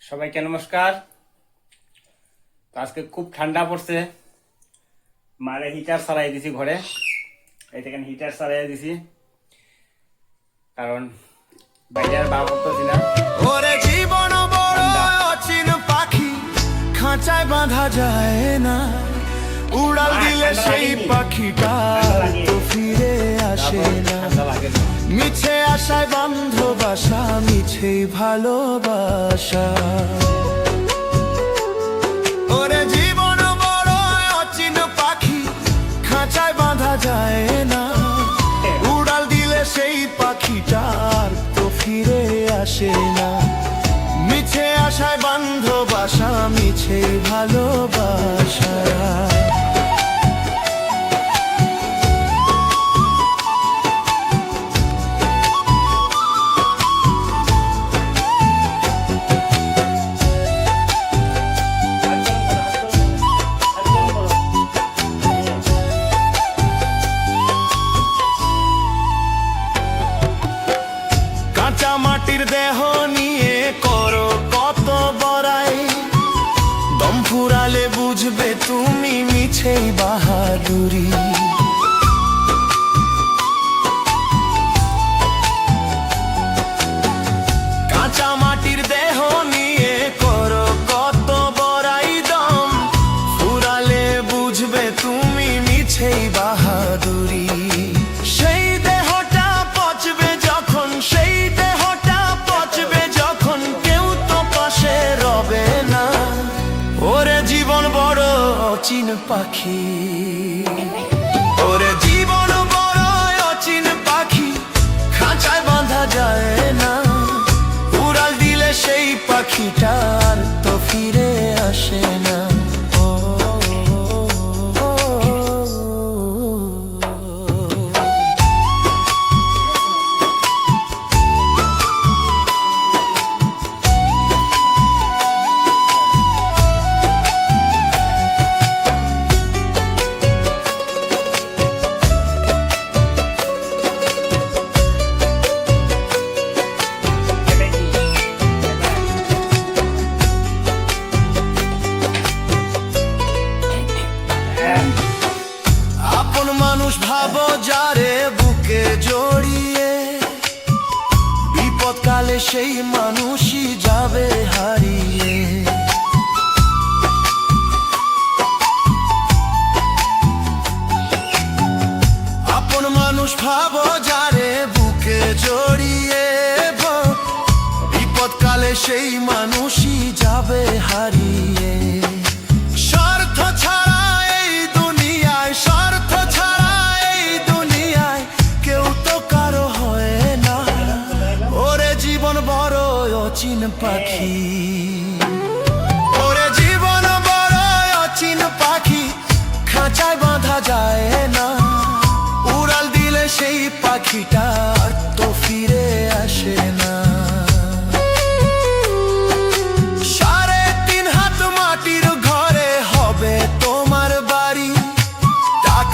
সবাইকে নমস্কার। তো আজকে খুব ঠান্ডা পড়ছে, মারে হিটার চালাই দিছি ঘরে। এই দেখেন হিটার চালাই দিছি, কারণ বাইরে আর বার করতেছি না। ওরে জীবন বড় অচিন পাখি, খাঁচায় বাঁধা যায় না। উড়াল দিলে সেই পাখিটা তো ফিরে আসে না। মিছে আশায় বন্ধ বাসা, মিছে ভালোবাসা। ওরে জীবন বড় অচিন পাখি, খাঁচায় বাঁধা যায় না। উড়াল দিলে সেই পাখিটার তো ফিরে আসে না। মিছে আশায় বন্ধ বাসা, মিছে ভালোবাসা। কাঁচা মাটির দেহ নিয়ে করো কত বড়াই, দম ফুরালে বুঝবে তুমি মিছেই বাহাদুরি। কাঁচা মাটির দেহ নিয়ে করো কত বড়াই, দম ফুরালে বুঝবে তুমি মিছেই বাহাদুরি। সেই দেহটা পচবে যখন, সেই দেহটা পচবে যখন, কেউ তো পাশে রবে না। ওরে জীবন বড় অচিন পাখি, ওরে জীবন বড় অচিন পাখি, খাঁচায় বাঁধা যায় না। উড়াল দিলে সেই পাখিটার তো ফিরে আসে না। আপন মানুষ ভাবো যারে বুকে জড়িয়ে, বিপদকালে সেই মানুষই যাবে হারিয়ে। আপন মানুষ ভাবো যারে বুকে জড়িয়ে, বিপদকালে সেই মানুষই যাবে হারিয়ে। স্বার্থ ছাড়া এই দুনিয়ায়, স্বার্থ ছাড়া এই দুনিয়ায় কেউ তো কারো হয় না। ওরে জীবন বড় অচিন পাখি।